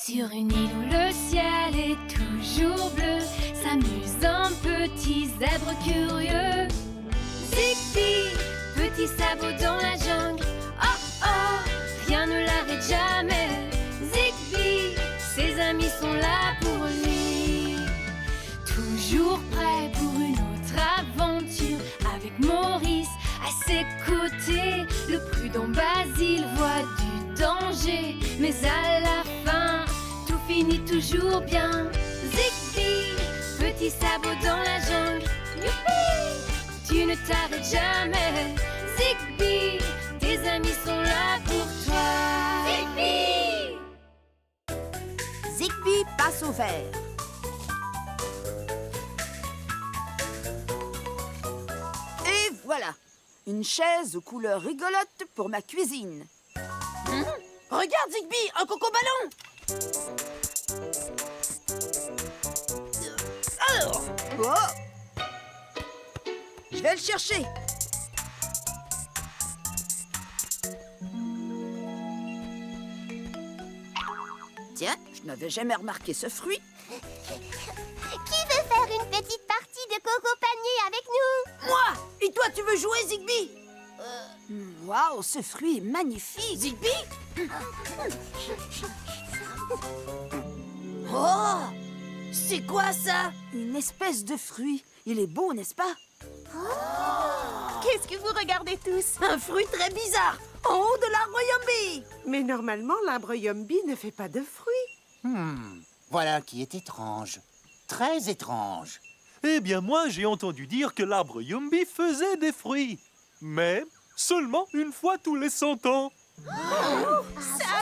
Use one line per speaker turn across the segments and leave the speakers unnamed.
Sur une île où le ciel est toujours bleu, s'amuse un petit zèbre curieux. Zigbee, petit sabot dans la jungle. Oh oh, rien ne l'arrête jamais. Zigbee, ses amis sont là pour lui. Toujours prêt pour une autre aventure. Avec Maurice à ses côtés, le prudent Basile voit du danger. Mais à la fin, tout finit toujours bien. Zigbee, petit sabot dans la jungle. Youpi! Tu ne t'arrêtes jamais. Zigbee, tes amis sont là pour toi. Zigbee!
Zigbee passe au vert. Et voilà, une chaise aux couleurs rigolotes pour ma cuisine.
Regarde, Zigbee, un coco-ballon!
Oh! Je vais le chercher. Tiens, je n'avais jamais remarqué ce fruit.
Qui veut faire une petite partie de coco panier avec nous?
Moi! Et toi, tu veux jouer, Zigbee?
Waouh, ce fruit est magnifique.
Zigbee? Oh! C'est quoi ça?
Une espèce de fruit. Il est beau, n'est-ce pas?
Qu'est-ce que vous regardez tous?
Un fruit très bizarre, en haut de l'arbre Yumby.
Mais normalement, l'arbre Yumby ne fait pas de fruits.
Voilà qui est étrange. Très étrange.
Eh bien, moi, j'ai entendu dire que l'arbre Yumby faisait des fruits. Mais seulement une fois tous les 100 ans.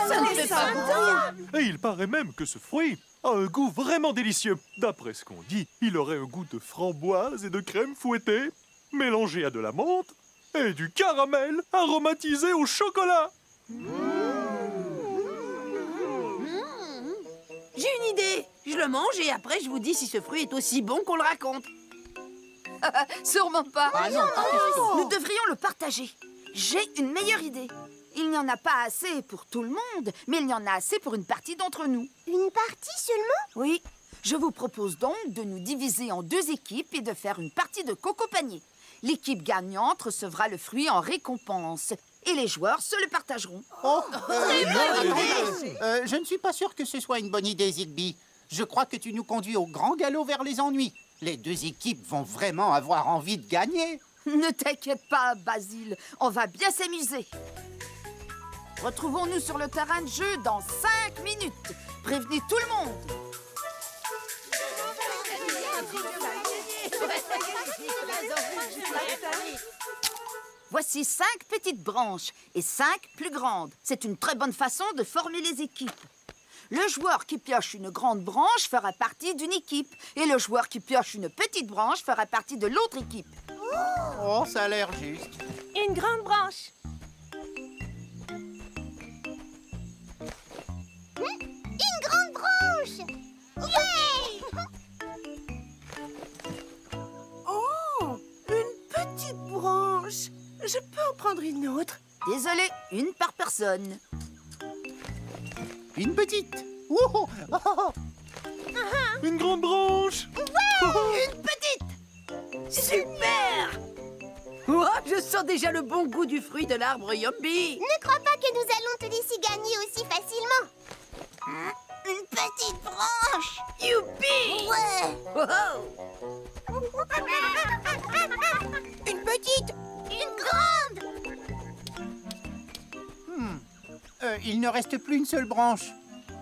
Ça ne fait pas beaucoup.
Et il paraît même que ce fruit a un goût vraiment délicieux. D'après ce qu'on dit, il aurait un goût de framboise et de crème fouettée, mélangé à de la menthe et du caramel aromatisé au chocolat.
J'ai une idée. Je le mange et après, je vous dis si ce fruit est aussi bon qu'on le raconte.
Sûrement pas.
Ah non, pas question.
Nous devrions le partager. J'ai une meilleure idée. Il n'y en a pas assez pour tout le monde, mais il y en a assez pour une partie d'entre nous.
Une partie seulement?
Oui, je vous propose donc de nous diviser en 2 équipes et de faire une partie de coco panier. L'équipe gagnante recevra le fruit en récompense et les joueurs se le partageront.
Je ne suis pas sûr que ce soit une bonne idée, Zigbee. Je crois que tu nous conduis au grand galop vers les ennuis. Les 2 équipes vont vraiment avoir envie de gagner.
Ne t'inquiète pas, Basile, on va bien s'amuser. Retrouvons-nous sur le terrain de jeu dans 5 minutes. Prévenez tout le monde. Voici 5 petites branches et 5 plus grandes. C'est une très bonne façon de former les équipes. Le joueur qui pioche une grande branche fera partie d'une équipe et le joueur qui pioche une petite branche fera partie de l'autre équipe.
Oh, ça a l'air juste.
Une grande branche.
Une grande branche! Ouais!
Oh, une petite branche. Je peux en prendre une autre?
Désolé, une par personne.
Une petite. Oh, oh, oh.
Une grande branche.
Une petite! Super! Oh, je sens déjà le bon goût du fruit de l'arbre Yumby.
Ne crois pas que nous allons te laisser gagner aussi facilement. Une petite branche!
Youpi!
Ouais!
Oh,
Une petite! Une grande!
Il ne reste plus une seule branche.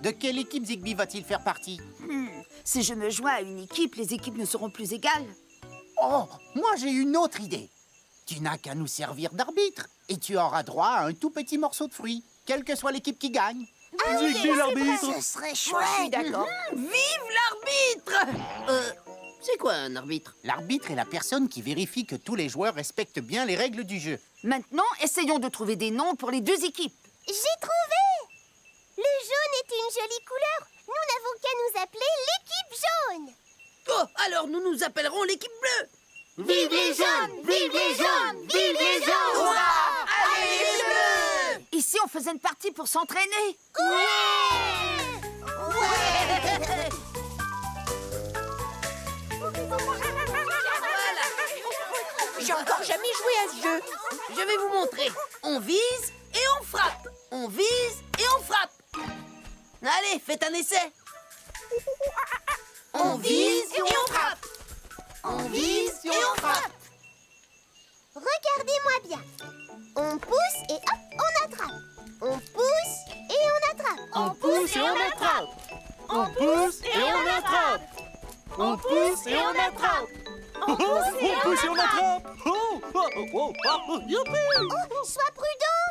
De quelle équipe Zigbee va-t-il faire partie?
Si je me joins à une équipe, les équipes ne seront plus égales.
Oh, moi j'ai une autre idée. Tu n'as qu'à nous servir d'arbitre et tu auras droit à un tout petit morceau de fruit, quelle que soit l'équipe qui gagne.
Zigbee l'arbitre.
Ce serait
moi, je suis
chouette!
d'accord. Vive l'arbitre! C'est quoi un arbitre?
L'arbitre est la personne qui vérifie que tous les joueurs respectent bien les règles du jeu.
Maintenant, essayons de trouver des noms pour les 2 équipes.
J'ai trouvé! Le jaune est une jolie couleur. Nous n'avons qu'à nous appeler l'équipe jaune.
Oh, alors nous nous appellerons l'équipe bleue.
Vive les jaunes! Vive les jaunes! Vive les jaunes!
Allez, les bleus!
Et si on faisait une partie pour s'entraîner?
Ouais!
je vais vous montrer. On vise et on frappe. On vise et on frappe. Allez, faites un essai. On vise et on frappe. On vise et on frappe.
Regardez-moi bien. On pousse et hop, on attrape. On pousse et on attrape.
On pousse et on attrape. On pousse et on attrape. On pousse et on attrape. On pousse et on attrape. Oh, oh, oh, oh, youpi!
Sois prudent.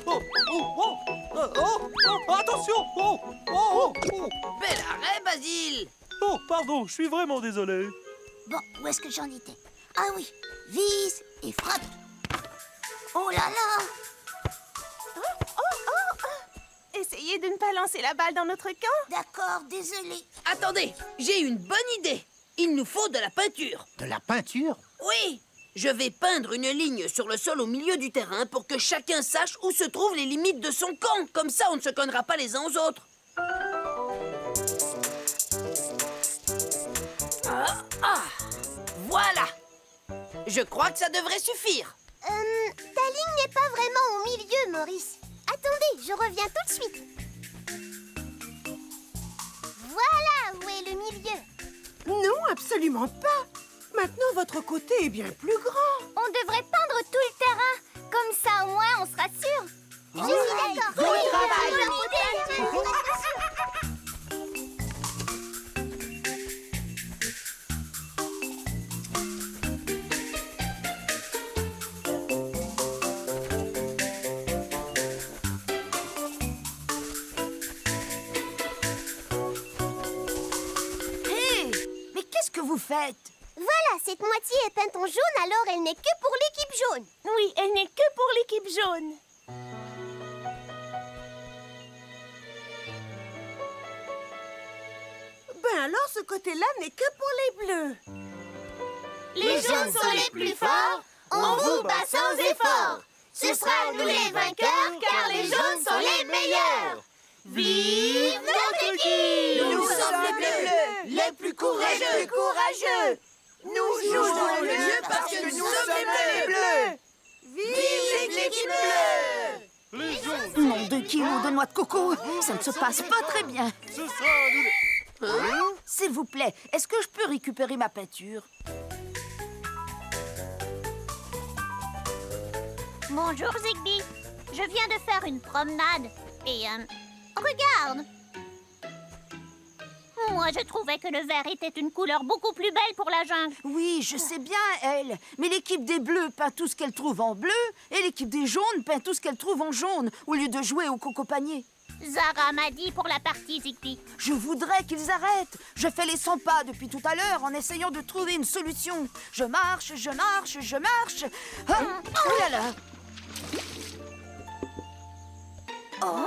Oh, oh, oh, oh, oh, attention! Oh, oh, oh,
Bel arrêt, Basile.
oh, pardon, je suis vraiment désolé.
Bon, où est-ce que j'en étais? Ah oui, vise et frappe. Oh là là!
Essayez de ne pas lancer la balle dans notre camp.
D'accord, désolé.
Attendez, j'ai une bonne idée. Il nous faut de la peinture.
De la peinture?
Oui, je vais peindre une ligne sur le sol au milieu du terrain pour que chacun sache où se trouvent les limites de son camp. Comme ça, on ne se connera pas les uns aux autres. Voilà. Je crois que ça devrait suffire.
Ta ligne n'est pas vraiment au milieu, Maurice. Attendez, je reviens tout de suite. Voilà où est le milieu.
Non, absolument pas. Maintenant, votre côté est bien plus grand.
On devrait peindre tout le terrain. Comme ça, au moins, on sera sûr. Je suis d'accord.
Bon travail.
Hé! Mais qu'est-ce que vous faites?
Voilà, cette moitié est peinte en jaune, alors elle n'est que pour l'équipe jaune.
Oui, elle n'est que pour l'équipe jaune. Ben alors, ce côté-là n'est que pour les bleus.
Les jaunes sont les plus forts, on vous bat sans effort. Ce sera nous les vainqueurs, car les jaunes sont les meilleurs. Vive notre équipe!
Nous sommes les bleus, les plus courageux. Nous jouons dans le jeu parce que nous sommes les bleus. Vive l'équipe bleue!
Les jaunes,
Mon 2 kilos de noix de coco, ça ne se passe pas très bien.
ce sera nous.
S'il vous plaît, est-ce que je peux récupérer ma peinture?
Bonjour Zigbee, je viens de faire une promenade et regarde. Moi je trouvais que le vert était une couleur beaucoup plus belle pour la jungle.
Oui, je sais bien, elle. Mais l'équipe des bleus peint tout ce qu'elle trouve en bleu et l'équipe des jaunes peint tout ce qu'elle trouve en jaune au lieu de jouer au coco-panier.
Zara m'a dit pour la partie Zigbee.
Je voudrais qu'ils arrêtent. Je fais les 100 pas depuis tout à l'heure en essayant de trouver une solution. Je marche, je marche, je marche. Ah, oh là là. Oh.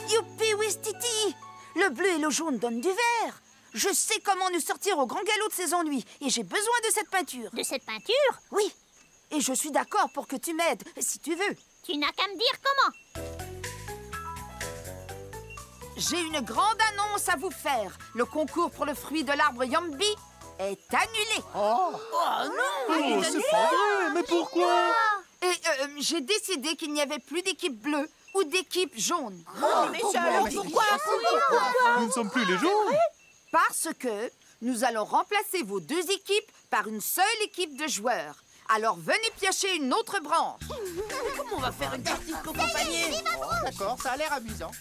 Youpi Wistiti! Le bleu et le jaune donnent du vert. Je sais comment nous sortir au grand galop de ces ennuis et j'ai besoin de cette peinture.
De cette peinture?
Oui, et je suis d'accord pour que tu m'aides, si tu veux.
Tu n'as qu'à me dire comment.
J'ai une grande annonce à vous faire. Le concours pour le fruit de l'arbre Yambi est annulé.
Oh non!
Oh, c'est pas vrai, mais pourquoi?
Et j'ai décidé qu'il n'y avait plus d'équipe bleue ou d'équipe jaune.
Mais alors, pourquoi?
Nous ne sommes plus les jaunes.
Parce que nous allons remplacer vos 2 équipes par une seule équipe de joueurs. Alors venez piocher une autre branche.
Comment on va faire une partie de coco-panier?
Oh, d'accord, ça a l'air amusant.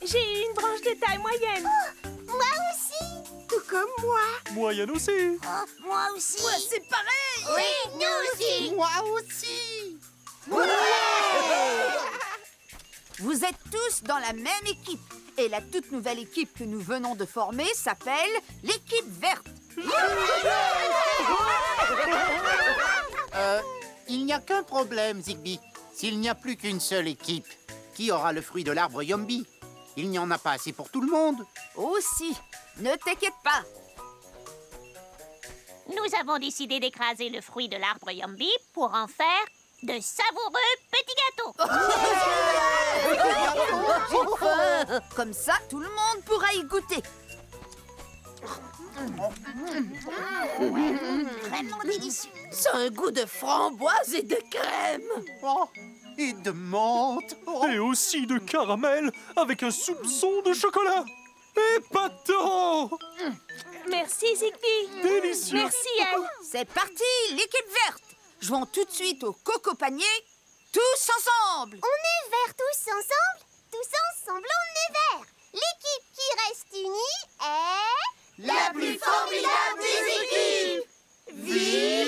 J'ai eu une branche de taille moyenne.
Moi aussi.
Tout comme moi.
Moyenne aussi.
Moi aussi.
Ouais, c'est pareil!
Oui, nous aussi.
Moi aussi.
Vous êtes tous dans la même équipe. Et la toute nouvelle équipe que nous venons de former s'appelle l'équipe verte.
Il n'y a qu'un problème, Zigbee. S'il n'y a plus qu'une seule équipe, qui aura le fruit de l'arbre Yombi? Il n'y en a pas assez pour tout le monde.
Aussi, ne t'inquiète pas.
Nous avons décidé d'écraser le fruit de l'arbre Yambi pour en faire de savoureux petits gâteaux.
Comme ça, tout le monde pourra y goûter. Vraiment délicieux.
Ça a un goût de framboise et de crème.
Oh, et de menthe. Oh.
Et aussi de caramel avec un soupçon de chocolat. Épatant!
Merci, Zigbee.
Délicieux!
Merci, Elle.
C'est parti, l'équipe verte. Jouons tout de suite au coco panier, tous ensemble.
On est verts tous ensemble. Tous ensemble, on est verts. L'équipe qui reste unie est...
La plus formidable des équipes! Vive